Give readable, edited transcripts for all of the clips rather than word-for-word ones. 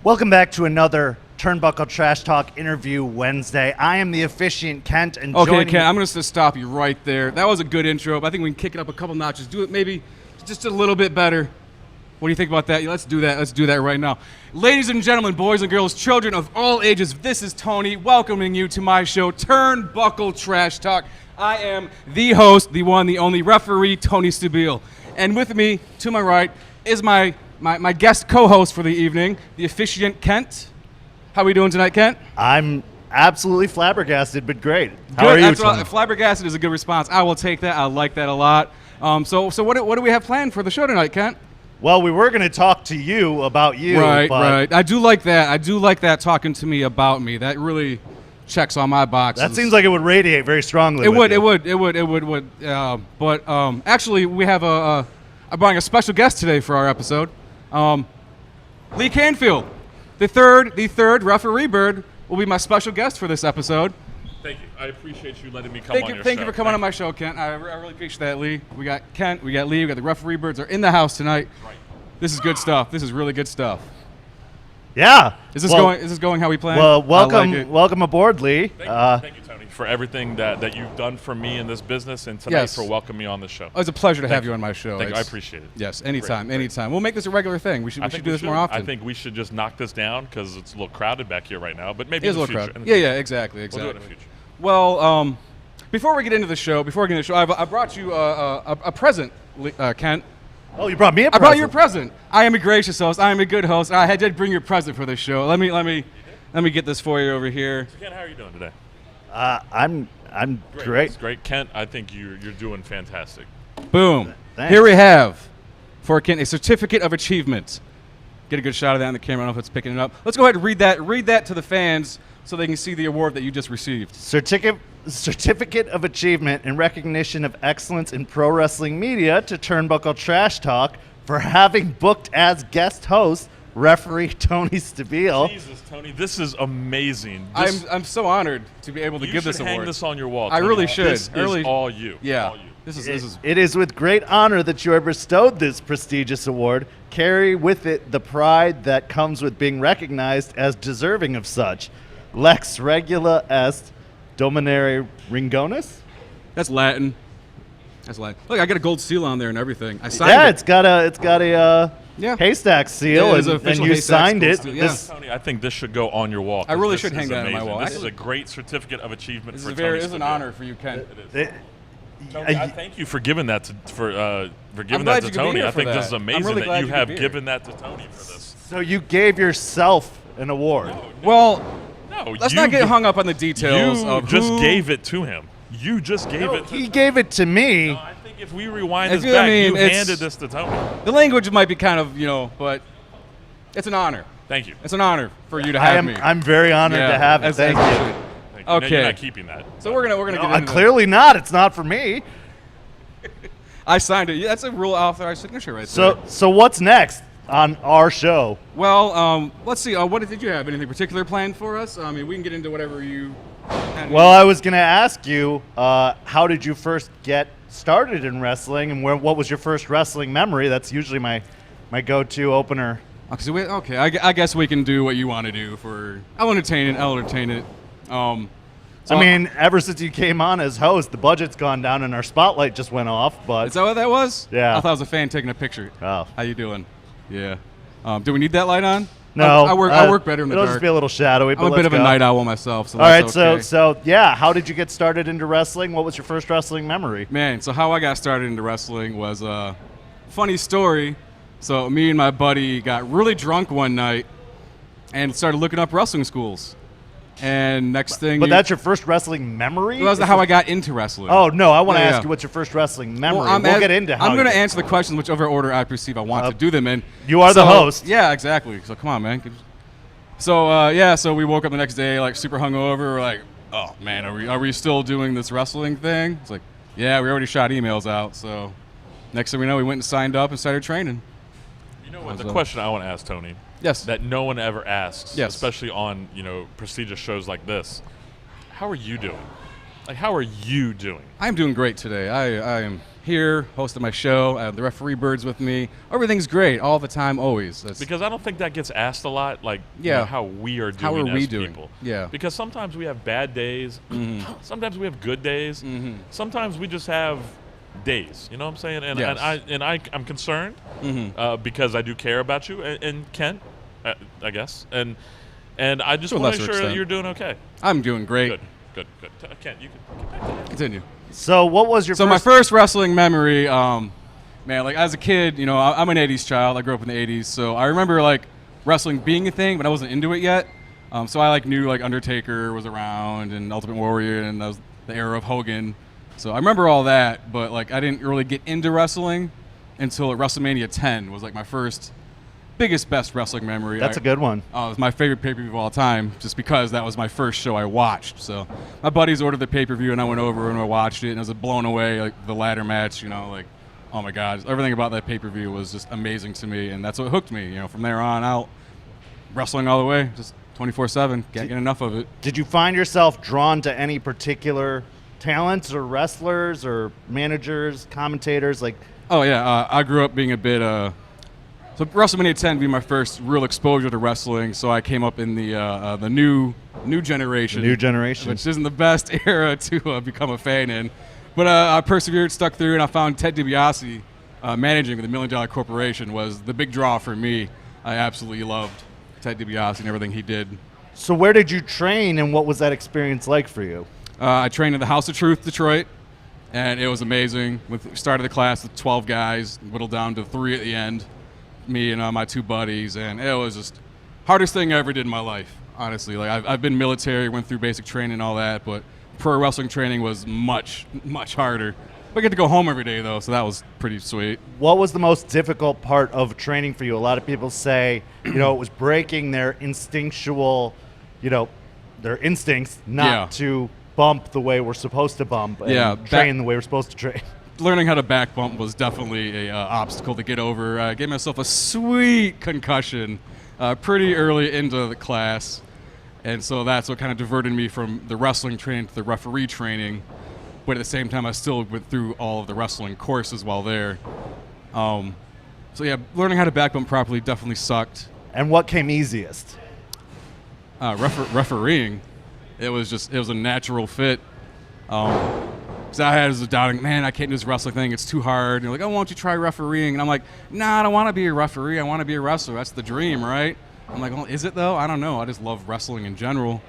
Welcome back to another Turnbuckle Trash Talk interview Wednesday. I am the officiant, Kent, and Okay, Kent, I'm going to stop you right there. That was a good intro, but I think we can kick it up a couple notches. Do it maybe just a little bit better. What do you think about that? Yeah, let's do that. Let's do that right now. Ladies and gentlemen, boys and girls, children of all ages, this is Tony welcoming you to my show, Turnbuckle Trash Talk. I am the host, the one, the only referee, Tony Stabile. And with me, to my right, is my guest co-host for the evening, the officiant, Kent. How are we doing tonight, Kent? I'm absolutely flabbergasted, but great. How Good. are you, Tony? Flabbergasted is a good response. I will take that. I like that a lot. So what do we have planned for the show tonight, Kent? Well, we were going to talk to you about you. Right, but right. I do like that. I do like that talking to me about me. That really checks all my boxes. That seems like it would radiate very strongly. It would. But actually, we have I'm bringing a special guest today for our episode. Lee Canfield, the third referee bird, will be my special guest for this episode. Thank you. I appreciate you letting me come on your show. Thank you for coming on my show, Kent. I really appreciate that, Lee. We got Kent, we got Lee, we got the referee birds are in the house tonight. Right. This is good stuff. This is really good stuff. Yeah. Is this going how we planned? Well, welcome welcome aboard, Lee. Thank you, Tony, for everything that you've done for me in this business, and tonight Yes. for welcoming me on the show. Oh, it's a pleasure to have you on my show. Thank you. I appreciate it. Yes, anytime, Great. anytime. We'll make this a regular thing. We should do this more often. I think we should just knock this down because it's a little crowded back here right now, but maybe It is in a the little future. crowded. Yeah, exactly. We'll do it in the future. Well, before we get into the show, I brought you a present, Kent. Oh, you brought me a I present. brought you a present. I am a gracious host. I am a good host. I did bring you a present for this show. Let me get this for you over here. So, Kent, how are you doing today? I'm great. That's great. Kent, I think you're doing fantastic. Boom. Thanks. Here we have for Kent a certificate of achievement. Get a good shot of that on the camera. I don't know if it's picking it up. Let's go ahead and read that to the fans so they can see the award that you just received. Certificate of Achievement in recognition of excellence in pro wrestling media to Turnbuckle Trash Talk for having booked as guest host referee Tony Stabile. Jesus, Tony, this is amazing. I'm so honored to be able to You give should this award. hang this on your wall. I Tony. really should. This is all you. Yeah. All you. This is It is with great honor that you are bestowed this prestigious award. Carry with it the pride that comes with being recognized as deserving of such. Lex regula est dominare ringonis. That's Latin. Look, I got a gold seal on there and everything. I signed Yeah, it. it's got a Yeah. haystack seal, Yeah, it's an and official you haystack signed gold it. seal, yeah. Tony, I think this should go on your wall. I really 'cause should this hang is that on my amazing. wall. This Actually- is a great certificate of achievement This for is Tony an Stabile. honor for you, Ken. It is. Tony, I thank you for giving that to glad you could be Tony. here I for think this that. is I'm amazing really glad that you you could have be here. given that to Tony for this. So you gave yourself an award. Well, No, let's not get hung up on the details You of just who. gave it to him. You just gave it to He him. gave it to me. No, I think if we rewind If this you- I back, mean, you it's- handed this to Tony. The language might be kind of, but it's an honor. Thank you. It's an honor for you to have me. I'm very honored Yeah, to have it. as- Thank as you. should. Thank you. No, Okay. you're not keeping that. So we're gonna get into Clearly not. It's not for me. that. I signed it. Yeah, that's a real authorized signature right there. So what's next on our show? Well, let's see. What did you have? Anything particular planned for us? I mean, we can get into whatever you. Well, I was going to ask you, how did you first get started in wrestling, and what was your first wrestling memory? That's usually my go-to opener. Okay, I guess we can do what you want to do. I'll entertain it. So I mean, ever since you came on as host, the budget's gone down and our spotlight just went off. But is that what that was? Yeah. I thought it was a fan taking a picture. Oh. How you doing? Yeah. Do we need that light on? No, I work better in the it'll dark. just be a little shadowy. I'm a bit of a night owl myself. So All right, that's okay. so yeah, how did you get started into wrestling? What was your first wrestling memory? Man, so how I got started into wrestling was a funny story. So me and my buddy got really drunk one night and started looking up wrestling schools. And next thing, But that's your first wrestling memory? that's how I got into wrestling. Oh no, I want to Yeah, ask yeah. you what's your first wrestling memory. Well, we'll get into how I'm going to you- answer the questions whichever order I perceive I want to do them in. You are the host. Yeah, exactly. So come on, man. So so we woke up the next day like super hungover. We're like, oh man, are we still doing this wrestling thing? It's like, yeah, we already shot emails out. So next thing we know, we went and signed up and started training. You know what? The question I want to ask Tony, Yes. that no one ever asks, Yes. especially on prestigious shows like this. How are you doing? Like, how are you doing? I'm doing great today. I am here, hosting my show. I have the referee birds with me. Everything's great all the time, always. Because I don't think that gets asked a lot, like how we are doing How are we as doing? people. Yeah. Because sometimes we have bad days. Sometimes we have good days. Sometimes we just have days. You know what I'm saying? And, Yes. I'm concerned because I do care about you and Kent, I guess. And I just To a want to lesser make sure that extent. you're doing okay. I'm doing great. Good. Kent, you can get back to that. Continue. So what was your So first? my first wrestling memory, man, like as a kid, you know, I'm an 80s child. I grew up in the 80s, so I remember like wrestling being a thing, but I wasn't into it yet. So I like knew like Undertaker was around and Ultimate Warrior, and that was the era of Hogan. So I remember all that, but like I didn't really get into wrestling until WrestleMania 10 was like my first best wrestling memory. That's a good one. It was my favorite pay-per-view of all time, just because that was my first show I watched. So my buddies ordered the pay-per-view, and I went over and I watched it, and I was blown away. Like the ladder match, you know, like oh my God, everything about that pay-per-view was just amazing to me, and that's what hooked me. You know, from there on out, wrestling all the way, just 24/7. Can't get enough of it. Did you find yourself drawn to any particular talents or wrestlers or managers, commentators? Like, Oh yeah, I grew up being a bit. So WrestleMania 10 would be my first real exposure to wrestling. So I came up in the new generation. New generation. Which isn't the best era to become a fan in. But I persevered, stuck through, and I found Ted DiBiase managing the $1 Million Corporation was the big draw for me. I absolutely loved Ted DiBiase and everything he did. so where did you train, and what was that experience like for you? I trained at the House of Truth, Detroit, and it was amazing. We started the class with 12 guys, whittled down to 3 at the end, me and my 2 buddies, and it was just hardest thing I ever did in my life, honestly. Like I've been military, went through basic training and all that, but pro wrestling training was much harder. I get to go home every day though, so that was pretty sweet. What was the most difficult part of training for you? A lot of people say, you know, it was breaking their instinctual, you know, their instincts not to bump the way we're supposed to bump and train the way we're supposed to train. Learning how to back bump was definitely a obstacle to get over. I gave myself a sweet concussion pretty early into the class, and so that's what kind of diverted me from the wrestling training to the referee training. But at the same time, I still went through all of the wrestling courses while there. So yeah, learning how to back bump properly definitely sucked. And what came easiest? Refereeing, it was a natural fit. So I had this doubting, man, I can't do this wrestling thing. It's too hard. And you're like, oh, why don't you try refereeing? And I'm like, nah, I don't want to be a referee. I want to be a wrestler. That's the dream, right? I'm like, well, is it though? I don't know. I just love wrestling in general.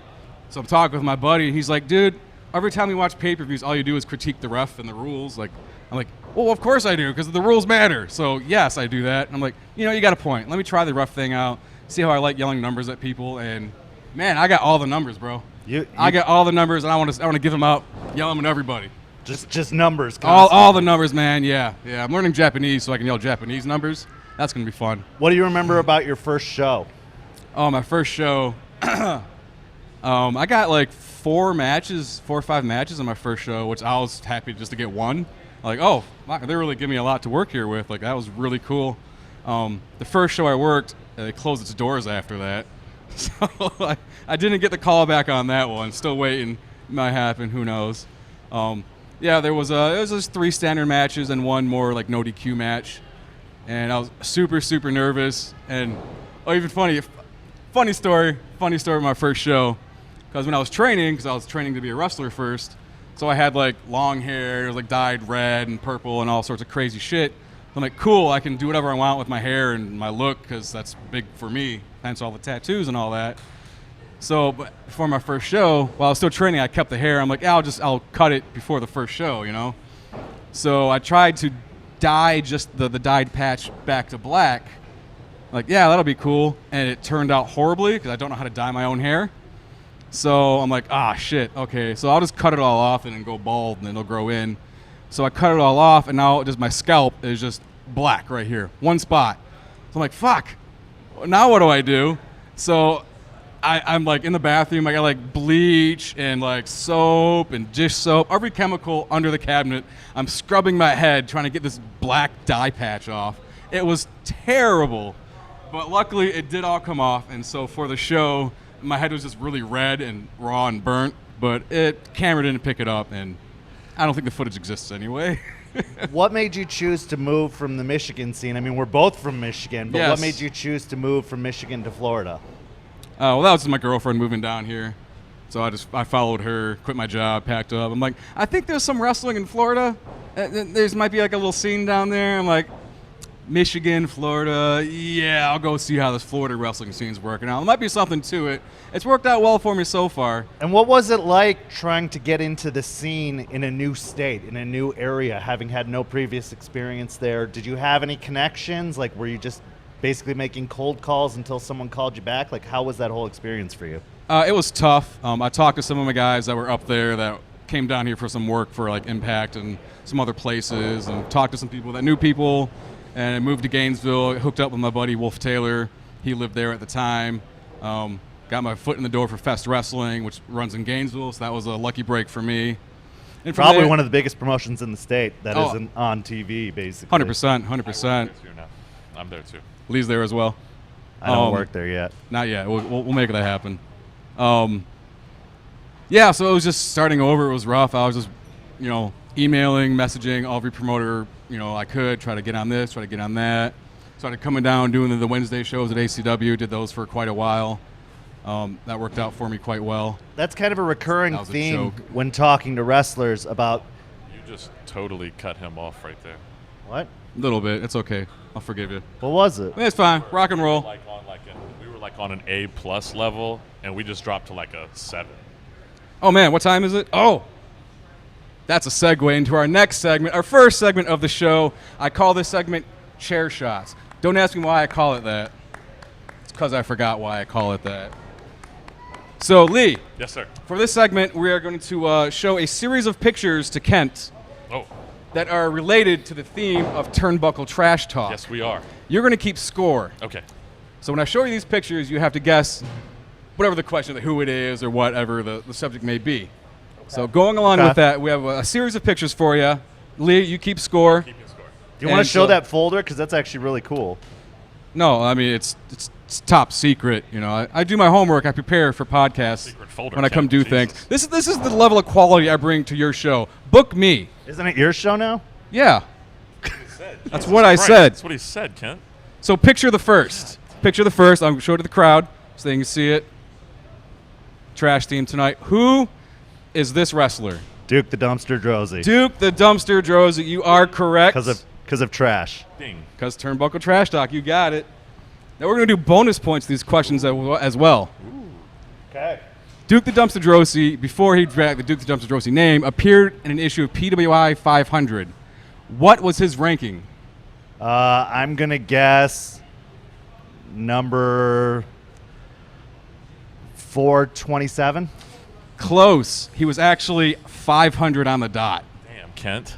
So I'm talking with my buddy, and he's like, dude, every time we watch pay-per-views, all you do is critique the ref and the rules. Like, I'm like, well, of course I do, because the rules matter. So yes, I do that. And I'm like, you know, you got a point. Let me try the ref thing out, see how I like yelling numbers at people. And man, I got all the numbers, bro. I got all the numbers, and I want to give them out, yell them at everybody. Just numbers. All the numbers, man. Yeah. I'm learning Japanese so I can yell Japanese numbers. That's gonna be fun. What do you remember about your first show? Oh, my first show. I got like 4 or 5 matches on my first show, which I was happy just to get one. Like, oh, they really give me a lot to work here with. Like, that was really cool. The first show I worked, they closed its doors after that. So I didn't get the call back on that one. Still waiting. Might happen. Who knows? Yeah, it was just 3 standard matches and 1 more like no DQ match, and I was super nervous. And even funny story of my first show, because when I was training, to be a wrestler first, so I had like long hair, it was like dyed red and purple and all sorts of crazy shit. I'm like, cool, I can do whatever I want with my hair and my look, because that's big for me, hence all the tattoos and all that. So, but before my first show, while I was still training, I kept the hair. I'm like, yeah, I'll cut it before the first show, you know? So I tried to dye just the dyed patch back to black. Like, yeah, that'll be cool. And it turned out horribly, because I don't know how to dye my own hair. So I'm like, shit, okay. So I'll just cut it all off and then go bald, and then it'll grow in. So I cut it all off, and now just my scalp is just black right here, one spot. So I'm like, fuck, now what do I do? So I'm like in the bathroom, I got like bleach and like soap and dish soap, every chemical under the cabinet. I'm scrubbing my head trying to get this black dye patch off. It was terrible, but luckily it did all come off. And so for the show, my head was just really red and raw and burnt, but camera didn't pick it up, and I don't think the footage exists anyway. What made you choose to move from the Michigan scene? I mean, we're both from Michigan, but Yes. what made you choose to move from Michigan to Florida? Well, that was my girlfriend moving down here. So I followed her, quit my job, packed up. I'm like, I think there's some wrestling in Florida. There's might be like a little scene down there. I'm like, Michigan, Florida, yeah, I'll go see how this Florida wrestling scene's working out. There might be something to it. It's worked out well for me so far. And what was it like trying to get into the scene in a new state, in a new area, having had no previous experience there? Did you have any connections? Like, were you just basically making cold calls until someone called you back? Like, how was that whole experience for you? It was tough. I talked to some of my guys that were up there that came down here for some work for like Impact and some other places, and talked to some people that knew people, and I moved to Gainesville, hooked up with my buddy Wolf Taylor. He lived there at the time. Got my foot in the door for Fest Wrestling, which runs in Gainesville, so that was a lucky break for me. And from Probably there- one of the biggest promotions in the state that isn't on TV, basically. 100%, I 100%. work there too now. I'm there too. Lee's there as well. I don't work there yet. Not yet. We'll make that happen. Yeah, so it was just starting over. It was rough. I was just, emailing, messaging every promoter, I could, try to get on this, try to get on that. Started coming down, doing the Wednesday shows at ACW, did those for quite a while. That worked out for me quite well. That's kind of a recurring That was a theme joke. when talking to wrestlers about You just totally cut him off right there. what? A little bit. It's okay. I'll forgive you. What was it? It's fine. Rock and roll. We were like on an A+ level, and we just dropped to like a 7. Oh, man, what time is it? Oh, that's a segue into our next segment, our first segment of the show. I call this segment Chair Shots. Don't ask me why I call it that. It's because I forgot why I call it that. So, Lee, Yes, sir. for this segment, we are going to show a series of pictures to Kent Oh, that are related to the theme of Turnbuckle Trash Talk. yes, we are. You're going to keep score. Okay. So when I show you these pictures, you have to guess whatever the question, who it is or whatever the subject may be. So going along Okay. with that, we have a series of pictures for you. Lee, you keep score. Keep your score. Do you want And to show so- that folder? Because that's actually really cool. No, I mean, it's top secret. I do my homework. I prepare for podcasts Secret folder, when I come Ken. do things. Jesus. This is the level of quality I bring to your show. Book me. Isn't it your show now? Yeah. That's what I Christ, said. That's what he said, Kent. So picture the first. Picture the first. I'll show it to the crowd so they can see it. Trash theme tonight. Who is this wrestler? Duke the Dumpster Drozy. Duke the Dumpster Drozy. You are correct. Because of trash. Ding. Because Turnbuckle Trash Talk. You got it. Now we're going to do bonus points to these questions as well. Okay. Duke the Dumpster Drozy, before he dragged the Duke the Dumpster Drozy name, appeared in an issue of PWI 500. What was his ranking? I'm going to guess number 427. Close. He was actually 500 on the dot. Damn, Kent.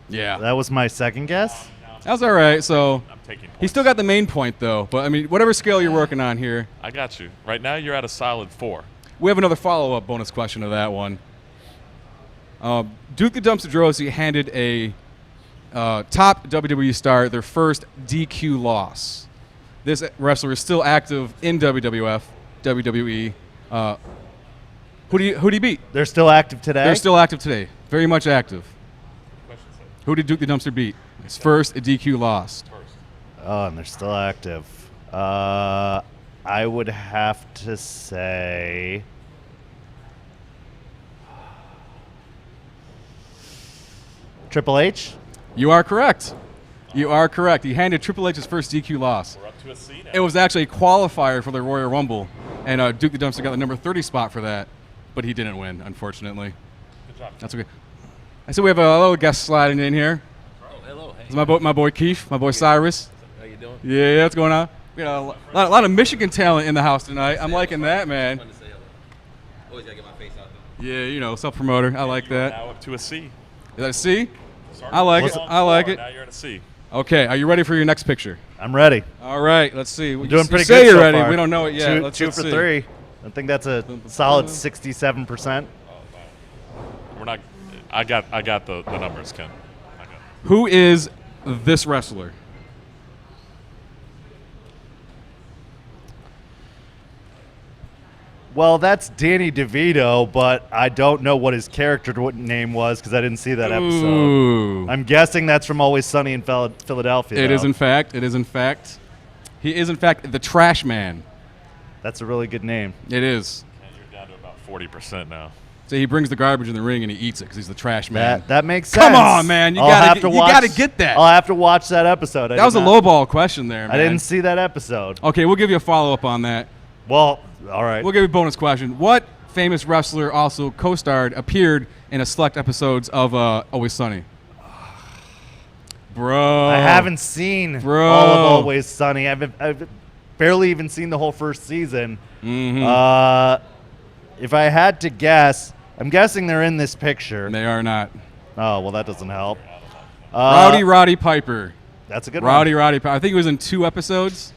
Yeah. That was my second guess. That was all right. So I'm taking points. he still got the main point, though. But, I mean, whatever scale you're working on here. I got you. Right now, you're at a solid 4. We have another follow-up bonus question to that one. Duke the Dumpster Drozy handed a top WWE star their first DQ loss. This wrestler is still active in WWF, WWE. Who did he beat? They're still active today? They're still active today. Very much active. Who did Duke the Dumpster beat? His first DQ loss. Oh, and they're still active. I would have to say Triple H. You are correct. You are correct. He handed Triple H his first DQ loss. We're up to a C now. It was actually a qualifier for the Royal Rumble, and Duke the Dumpster got the number 30 spot for that, but he didn't win, unfortunately. Good job. That's okay. I see we have a little guest sliding in here. Oh, hello. Hey. It's my boy Keith, my boy Cyrus. How you doing? Yeah, what's going on? We got a lot of Michigan talent in the house tonight. I'm liking that, man. Fun to say hello. Always gotta get my face out there. Yeah, self-promoter. I like You are that. now up to a C. Is that a C? Started I like with it. a long I like 4, it. Now you're at a C. Okay, are you ready for your next picture? I'm ready. All right, let's see. You Doing pretty say good you're so ready. far. We don't know it yet. Two Let's for see. 3. I think that's a solid 67%. We're not. I got the numbers, Ken. I got it. Who is this wrestler? Well, that's Danny DeVito, but I don't know what his character name was because I didn't see that episode. Ooh. I'm guessing that's from Always Sunny in Philadelphia. It though. is in fact. It is in fact. He is in fact the Trash Man. That's a really good name. It is. And you're down to about 40% now. So he brings the garbage in the ring and he eats it because he's the Trash Man. That makes sense. Come on, man. You gotta get that. I'll have to watch that episode. That was a lowball question there, man. I didn't see that episode. Okay, we'll give you a follow-up on that. Well, all right. We'll give you a bonus question. What famous wrestler also appeared in a select episodes of Always Sunny? Bro. I haven't seen Bro. all of Always Sunny. I've barely even seen the whole first season. Mm-hmm. If I had to guess, I'm guessing they're in this picture. They are not. Oh, well, that doesn't help. Roddy Piper. That's a good Roddy one. Piper. I think he was in 2 episodes.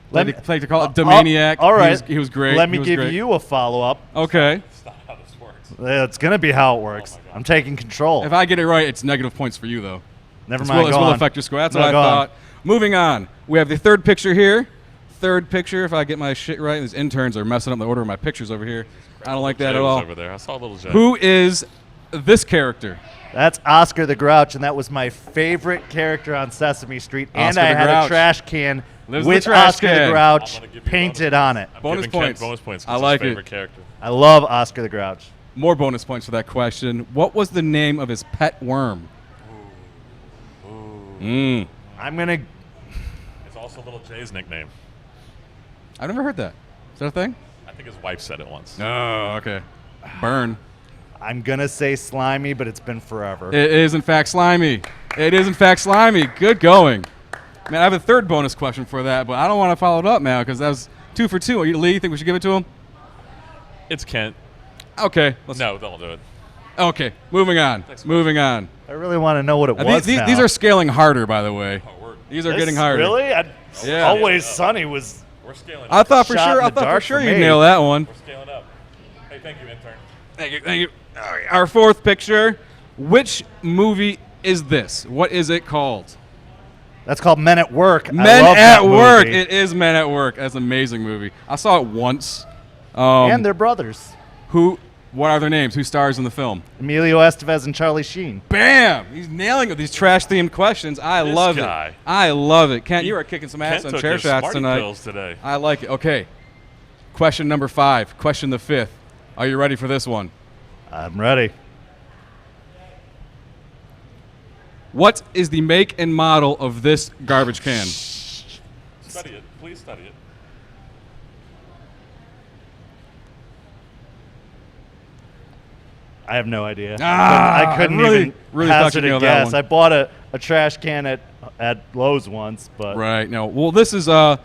Let me Like to call it Domaniac. All right. He was great. Let me He was give great. you a follow-up. Okay. That's not how this works. It's going to be how it works. I'm taking control. If I get it right, it's negative points for you, though. Never This mind. will, Go will on. affect your score. That's No, what I go on. thought. Moving on. We have the third picture here. Third picture, if I get my shit right. These interns are messing up the order of my pictures over here. I don't like that Jay at was all. over there. I saw a little Jay. Who is this character? That's Oscar the Grouch, and that was my favorite character on Sesame Street. And Oscar I the had Grouch. a trash can Lives in the with trash Oscar can. the I'm Grouch gonna give you painted on it. I'm Bonus giving Ken points. bonus points. 'cause I it's like his it. favorite character. I love Oscar the Grouch. More bonus points for that question. What was the name of his pet worm? Mm. I'm going to... It's also little Jay's nickname. I've never heard that. Is that a thing? I think his wife said it once. Oh, okay. Burn. I'm going to say Slimy, but it's been forever. It is, in fact, Slimy. It is, in fact, Slimy. Good going. Man, I have a third bonus question for that, but I don't want to follow it up now because that was 2 for 2. Lee, you think we should give it to him? It's Kent. Okay. No, don't do it. Okay. Moving on. Moving on. I really want to know what it was These are scaling harder, by the way. Oh, word. These are This- getting harder. Really? Yeah. Always Sunny was... We're scaling I up. thought for Shot sure. in I the thought for dark sure for you'd me. nail that one. We're scaling up. Hey, thank you, intern. Thank you. Thank you. All right, our fourth picture. Which movie is this? What is it called? That's called Men at Work. I Men love at that Work. movie. It is Men at Work. That's an amazing movie. I saw it once. And they're brothers. What are their names? Who stars in the film? Emilio Estevez and Charlie Sheen. Bam! He's nailing it. These trash-themed questions. I This love guy. it. I love it. Kent, you are kicking some ass Kent on took chair his shots Smarty tonight. pills today. I like it. Okay. Question number 5. Question the 5th. Are you ready for this one? I'm ready. What is the make and model of this garbage can? Study it. Please study it. I have no idea. Ah, I couldn't really- even really thought hazard you'd a nail that guess. one. I bought a trash can at Lowe's once, but Right. No. Well, this is the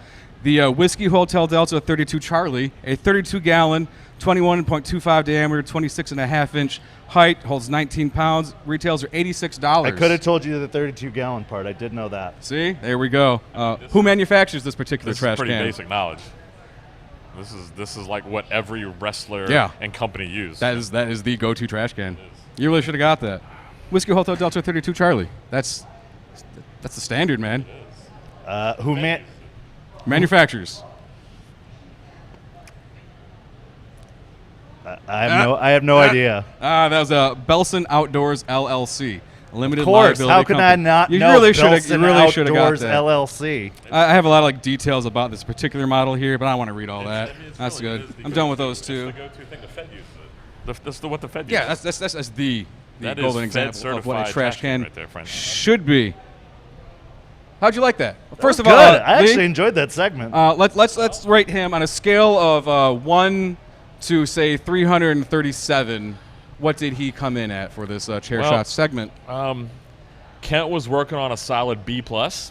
Whiskey Hotel Delta 32 Charlie, a 32-gallon, 21.25 diameter, 26.5-inch height, holds 19 pounds. Retails are $86. I could have told you the 32-gallon part. I did know that. See, there we go. Who manufactures this particular This trash is pretty can? basic knowledge. This is like what every wrestler Yeah. and company use. That is the go-to trash can. You really should have got that. Whiskey Hotel Delta 32 Charlie. That's the standard, man. Who man? Manufacturers. I have no idea. That was Belson Outdoors LLC. Limited Of course. liability How can I company. not You know? really should have. You Belson really should have got Outdoors that. LLC. I have a lot of details about this particular model here, but I don't want to read all that. I mean, it's That's really- good. it is the I'm done with go-to- those two. It's the go-to thing the Fed uses. That's what the Fed Yeah, uses. that's the That is golden Fed example of what a certified trash trash can can right there, friend. should be. How'd you like that? First of Good. all, I Lee, actually enjoyed that segment. let's rate him on a scale of 1 to say 337. What did he come in at for this chair Well, shot segment? Kent was working on a solid B+.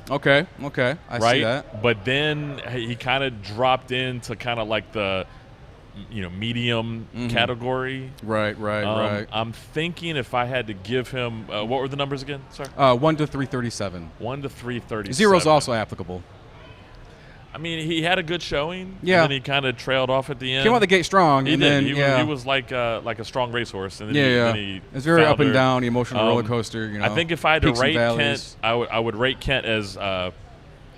Okay, I Right, see that. but then he kind of dropped into kind of like the, medium category. Right. I'm thinking if I had to give him, what were the numbers again? Sorry, 1 to 337. 1 to 337. Zero's also applicable. I mean, he had a good showing. Yeah. And then he kind of trailed off at the end. Came out the gate strong, He and did. then He was like a strong racehorse, and then yeah. Then he It's very up and foundered. down, emotional roller coaster. I think if I had to peaks and rate valleys. Kent, I would rate Kent as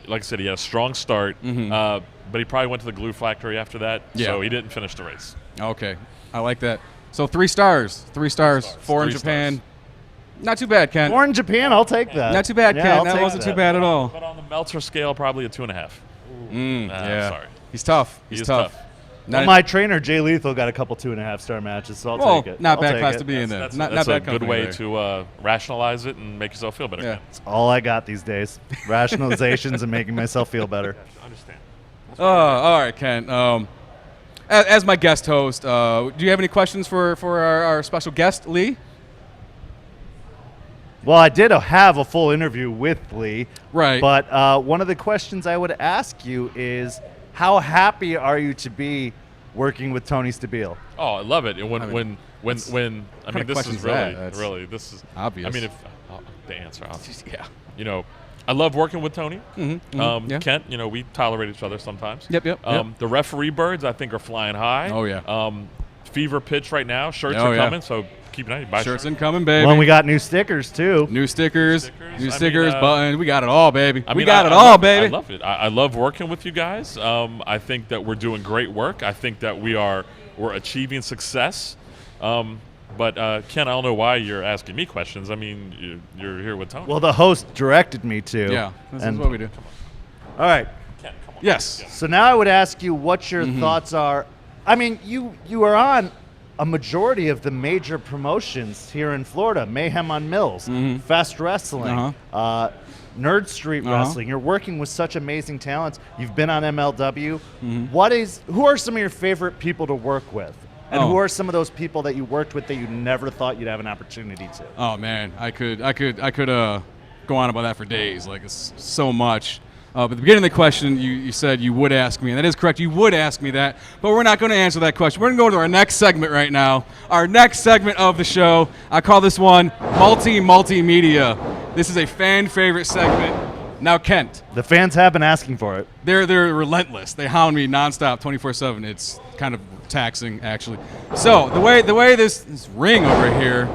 like I said, he had a strong start, but he probably went to the glue factory after that, so he didn't finish the race. Okay, I like that. So 3 stars. 3 stars. 4 in Japan. Not too bad, Kent. 4 in Japan, I'll take that. Not too bad, Yeah, Kent. I'll That take wasn't too bad at all. But on the Meltzer scale, probably a 2.5. Yeah. Sorry. He's tough. He He's is tough. tough. Well, my trainer, Jay Lethal, got a couple 2.5-star matches, so I'll take it. Not I'll bad take class it. to be in there. That's not a bad good company way there. to rationalize it and make yourself feel better. Yeah. It's all I got these days. Rationalizations and making myself feel better. I understand. All right, Ken. As my guest host, do you have any questions for our special guest, Lee? Well, I did have a full interview with Lee. Right. But one of the questions I would ask you is, how happy are you to be working with Tony Stabile? Oh, I love it. And when kind this of is question's that? That's this is obvious. I mean, if the answer, Yeah. you know, I love working with Tony. Yeah. Kent, you know, we tolerate each other sometimes. Yep. The referee birds, I think, are flying high. Oh, yeah. Fever pitch right now. Shirts Oh, are yeah. coming, so keep an eye. Buy Shirts incoming, baby. Well, and we got new stickers, too. New stickers, I mean, buttons. We got it all, baby. I We mean, got it I all, love baby. I love it. I love working with you guys. I think that we're doing great work. I think that we're achieving success. But Ken, I don't know why you're asking me questions. I mean, you're here with Tony. Well, the host directed me to. Yeah, this is And- what we do. All right. Ken, come on. Yes. So now I would ask you what your thoughts are. I mean, you are on a majority of the major promotions here in Florida: Mayhem on Mills, Fest Wrestling, Nerd Street Wrestling. You're working with such amazing talents. You've been on MLW. Who are some of your favorite people to work with? And who are some of those people that you worked with that you never thought you'd have an opportunity to? Oh man, I could go on about that for days. Like, it's so much. But at the beginning of the question, you said you would ask me, and that is correct. You would ask me that, but we're not going to answer that question. We're going to go to our next segment right now. Our next segment of the show, I call this one Multimedia. This is a fan favorite segment. Now, Kent, The fans have been asking for it. they're relentless. They hound me nonstop, 24/7. It's kind of taxing, actually. So the way this ring over here,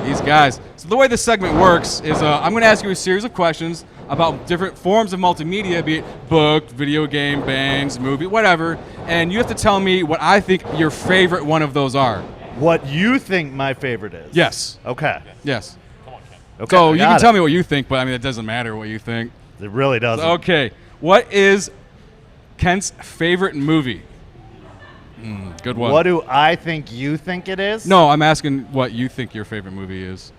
these guys. So the way this segment works is I'm going to ask you a series of questions about different forms of multimedia, be it book, video game, bands, movie, whatever, and you have to tell me what I think your favorite one of those are. What you think my favorite is? Yes. Okay. Yes. Okay. So I you got can it. tell me what you think, but I mean it doesn't matter what you think. It really doesn't. Okay. What is Kent's favorite movie? Good one. What do I think you think it is? No, I'm asking what you think your favorite movie is.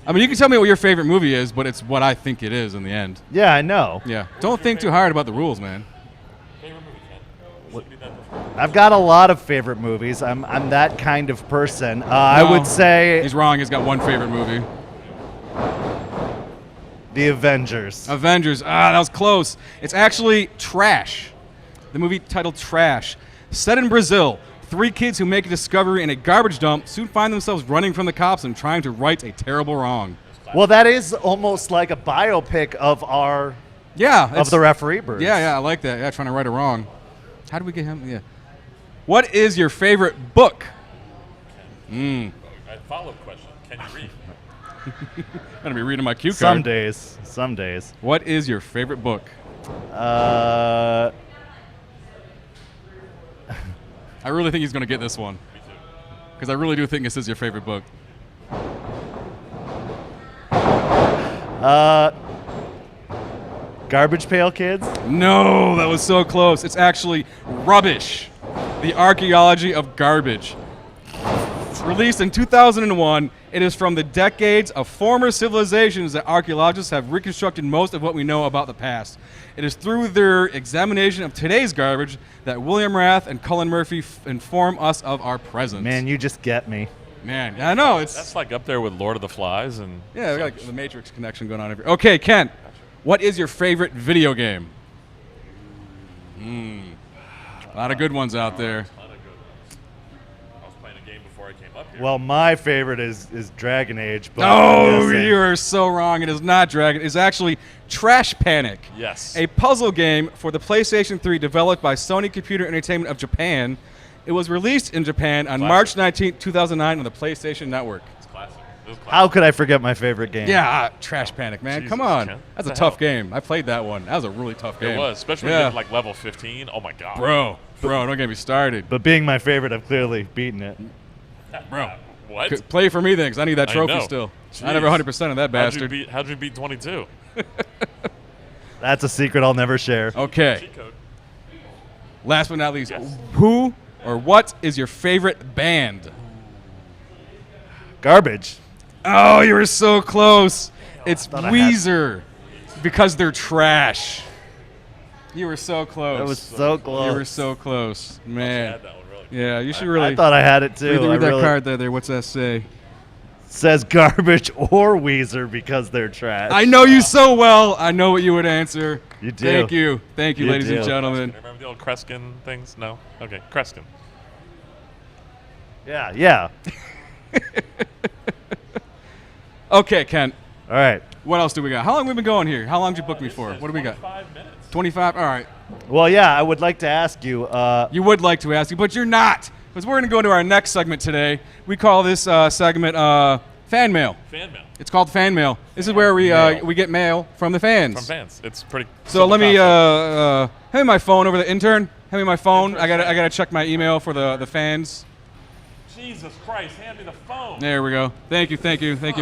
I mean, you can tell me what your favorite movie is, but it's what I think it is in the end. Yeah, I know. Yeah. Don't think too hard about the rules, man. Favorite movie, Ken? I've got a lot of favorite movies. I'm that kind of person. I would say He's wrong. He's got one favorite movie. The Avengers. Avengers. That was close. It's actually Trash. The movie titled Trash. Set in Brazil, 3 kids who make a discovery in a garbage dump soon find themselves running from the cops and trying to right a terrible wrong. Well, that is almost like a biopic of our Yeah. the referee birds. Yeah, I like that. Yeah, trying to right a wrong. How do we get him? Yeah. What is your favorite book? A follow-up question. Can you read? I'm going to be reading my cue Some card. days. Some days. What is your favorite book? I really think he's going to get this one. Me too. Because I really do think this is your favorite book. Garbage Pail Kids. No, that was so close. It's actually Rubbish, The Archaeology of Garbage. Released in 2001, it is from the decades of former civilizations that archaeologists have reconstructed most of what we know about the past. It is through their examination of today's garbage that William Rath and Cullen Murphy inform us of our present. Man, you just get me. Man, I know. That's like up there with Lord of the Flies and. Yeah, we got like the Matrix connection going on. Okay, Ken, what is your favorite video game? A lot of good ones out there. I was playing a game before I came up here. Well, my favorite is Dragon Age. But Oh, I'm guessing- you are so wrong. It is not Dragon. It's actually Trash Panic. Yes. A puzzle game for the PlayStation 3 developed by Sony Computer Entertainment of Japan. It was released in Japan on Classic. March 19, 2009 on the PlayStation Network. It's classic. It was classic. How could I forget my favorite game? Yeah, Trash Panic, man. Jesus, Come on. Ken. That's a What the tough hell? game. I played that one. That was a really tough game. It was, especially when you get like level 15. Oh my god. Bro, don't get me started. But being my favorite, I've clearly beaten it. Bro. What? Play for me then, 'cause I need that I trophy know. still. Jeez. I never 100% of that bastard. How'd you beat 22? That's a secret I'll never share. Okay. Cheat code. Last but not least, Yes. who or what is your favorite band? Garbage. Oh, you were so close. It's thought I had- Weezer because they're trash. You were so close. That was so close. You were so close, I man. had that one really. Yeah, you should really I thought I had it too. read, I read that really- card there. What's that say? Says garbage or Weezer because they're trash. I know you so well. I know what you would answer. You do. Thank you, You ladies and do. gentlemen. Remember the old Kreskin things? No? Okay, Kreskin. Yeah. Okay, Kent. All right. What else do we got? How long have we been going here? How long did you book me for? What do we got? 5 minutes. 25? All right. Well, yeah, I would like to ask you. You would like to ask you, but you're not. Because we're going to go into our next segment today. We call this segment Fan Mail. Fan mail It's called Fan Mail. This is where we get mail from the fans. from fans. It's pretty. So simple let me concept. hand me my phone over the intern. Hand me my phone. I gotta check my email for the fans. Jesus Christ! Hand me the phone. There we go. Thank you,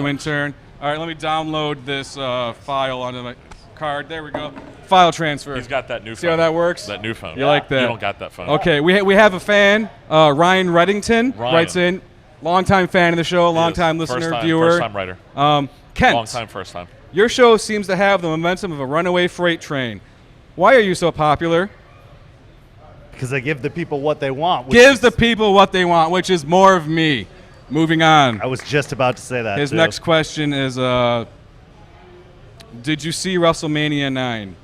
intern. All right, let me download this file onto my card. There we go. File transfer. He's got that new phone. See how that works? That new phone. You like that? You don't got that phone. Okay, we have a fan, Ryan Reddington, Ryan. writes in. Longtime fan of the show, longtime Yes. listener, First time, viewer. First time writer. Kent, Long time, first time. your show seems to have the momentum of a runaway freight train. Why are you so popular? because I give the people what they want. Gives the people what they want, which is more of me. Moving on. I was just about to say that. His too. next question is, did you see WrestleMania 9?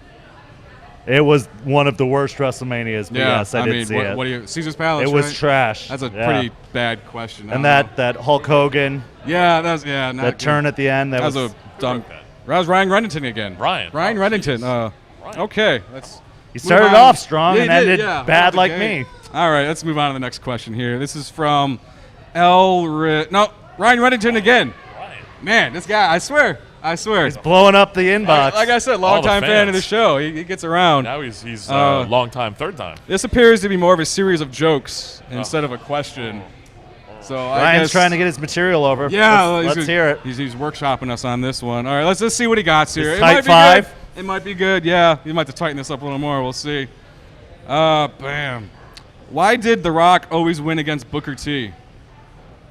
It was one of the worst WrestleManias. But yes, I did mean, see what, it. what do you? Caesar's Palace. It was right? trash. That's a Yeah. pretty bad question. I And don't that Hulk Hogan, know. Yeah, that's not that good. turn at the end, that That was was a dumb. That was Ryan Reddington again. Ryan. Ryan Oh, Reddington. Jesus. Okay, let's. he started move on. off strong Yeah, and he did, ended yeah. bad That's like okay. me. All right, let's move on to the next question here. This is from Ryan Reddington again. Ryan. Man, this guy, I swear. Blowing up the inbox. Like I said, All longtime the fan of the fans. show. He gets around. Now he's Uh, long time, third time. This appears to be more of a series of jokes instead of a question. So I Ryan's guess, trying to get his material over. Yeah, let's hear it. He's workshopping us on this one. All right, let's see what he got here. Is It type might be 5? good. It might be good. Yeah, you might have to tighten this up a little more. We'll see. Bam. Why did The Rock always win against Booker T?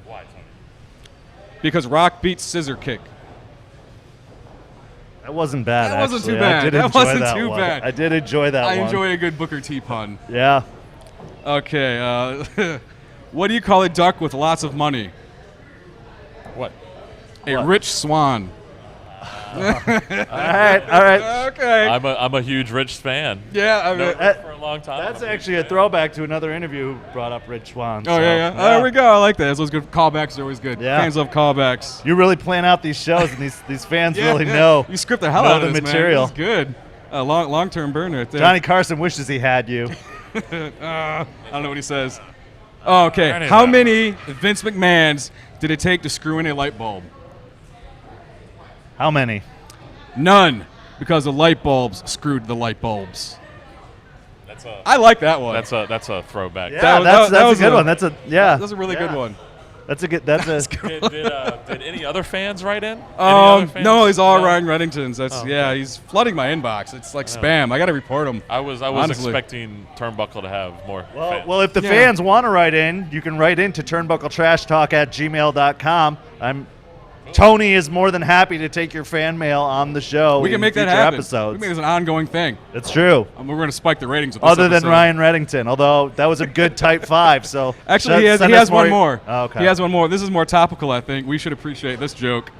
Why, Tony? Because Rock beat Scissor Kick. That wasn't bad. That wasn't actually. too bad. I did That enjoy wasn't that too one. bad. I did enjoy that I one. enjoy a good Booker T pun. Yeah. Okay. What do you call a duck with lots of money? What? A rich swan. All right. Okay. I'm a huge Rich fan. Yeah. I mean, Known that- for a long time. That's I'm a huge actually a fan. throwback to another interview who brought up Rich Swan. Oh, so, yeah. There we go. I like that. Those good callbacks are always good. Yeah. Fans love callbacks. You really plan out these shows, and these fans really know. You script the hell know out of the this, material. Man. This is good. Long-term burn right there. Johnny Carson wishes he had you. I don't know what he says. Oh, okay. Turn it How up. many Vince McMahons did it take to screw in a light bulb? How many? None, because the light bulbs screwed the light bulbs. That's a I like that one. that's a throwback. Yeah, That was- that's that a was good a- one. That's a really good one. That's a good. That's a. Did any other fans write in? Any other fans? No, he's all No? Ryan Reddington's. That's Oh, yeah. okay. He's flooding my inbox. It's like spam. I got to report him. I was Honestly. expecting Turnbuckle to have more. fans. Well, if the Yeah. fans want to write in, you can write in to turnbuckletrashtalk@gmail.com. Tony is more than happy to take your fan mail on the show. We can in make that future happen. Episodes. We can make this an ongoing thing. It's true. We're going to spike the ratings. With this Other than episode. Ryan Reddington, although that was a good type 5. So Actually, he send has us one more. Oh, okay. He has one more. This is more topical, I think. We should appreciate this joke.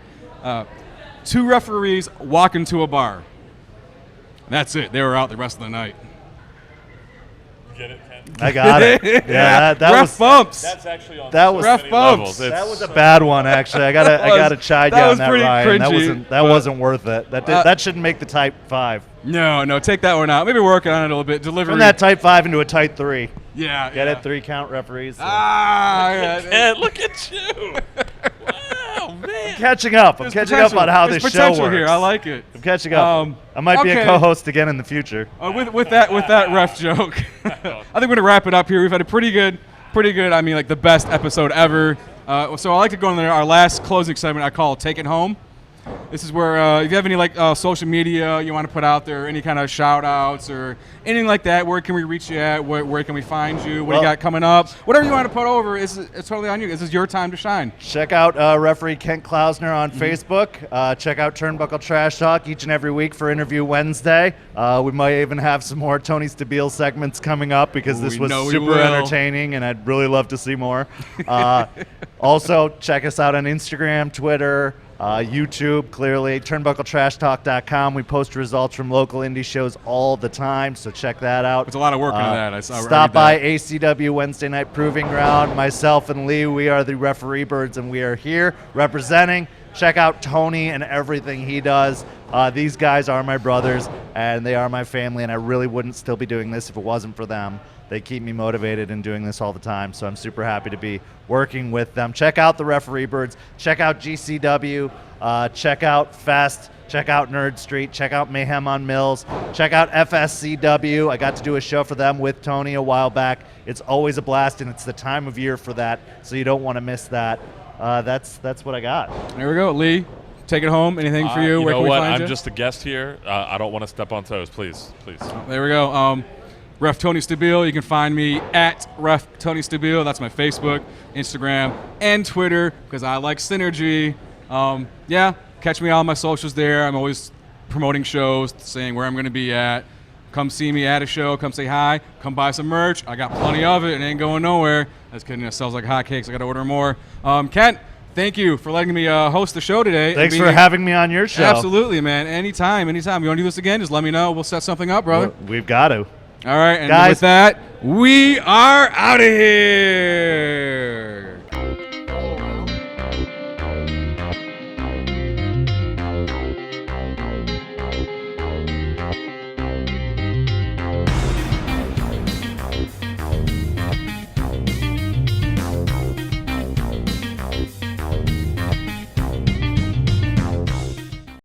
2 referees walk into a bar. That's it. They were out the rest of the night. Get it, Ken? I got it. Yeah, that Ref was bumps. That's actually on That so was- many Ref bumps. levels. that It's- was a bad one actually. I gotta chide you that on was that, pretty Ryan. cringy, That but- wasn't worth it. That shouldn't make the type 5. No, take that one out. Maybe work on it a little bit. Delivery. Turn that type 5 into a type 3. Yeah. Get yeah. it? 3 count referees. Ah, yeah. Ken, look at you! Wow, man. catching up. I'm catching up on how this There's show potential works. here. I like it. I'm catching up. I might be a okay. co-host again in the future. With that ref joke, I think we're gonna wrap it up here. We've had a pretty good. I mean, like the best episode ever. So I like to go into our last closing segment. I call "Take It Home." This is where if you have any social media you want to put out there, any kind of shout outs or anything like that, where can we reach you at? Where can we find you? What do you got coming up? Whatever you want to put over, it's totally on you. This is your time to shine. Check out referee Kent Klausner on Facebook. Check out Turnbuckle Trash Talk each and every week for Interview Wednesday. We might even have some more Tony Stabile segments coming up because this was super entertaining and I'd really love to see more. Also, check us out on Instagram, Twitter, YouTube, clearly, turnbuckletrashtalk.com. We post results from local indie shows all the time, so check that out. There's a lot of work into that. Stop by ACW Wednesday Night Proving Ground. Myself and Lee, we are the Referee Birds, and we are here representing. Check out Tony and everything he does. These guys are my brothers, and they are my family, and I really wouldn't still be doing this if it wasn't for them. They keep me motivated in doing this all the time, so I'm super happy to be working with them. Check out the Referee Birds. Check out GCW. Check out Fest. Check out Nerd Street. Check out Mayhem on Mills. Check out FSCW. I got to do a show for them with Tony a while back. It's always a blast, and it's the time of year for that, so you don't want to miss that. That's what I got. There we go. Lee, take it home. Anything for you? Where can we find I'm you? just a guest here. I don't want to step on toes. Please. There we go. Ref Tony Stabile. You can find me at Ref Tony Stabile. That's my Facebook, Instagram, and Twitter because I like synergy. Catch me on my socials there. I'm always promoting shows, saying where I'm going to be at. Come see me at a show. Come say hi. Come buy some merch. I got plenty of it. It ain't going nowhere. That's kidding. It sells like hotcakes. I got to order more. Kent, thank you for letting me host the show today. Thanks for having me on your show. Absolutely, man. Anytime. You want to do this again, just let me know. We'll set something up, brother. We've got to. All right, and guys, with that, we are out of here.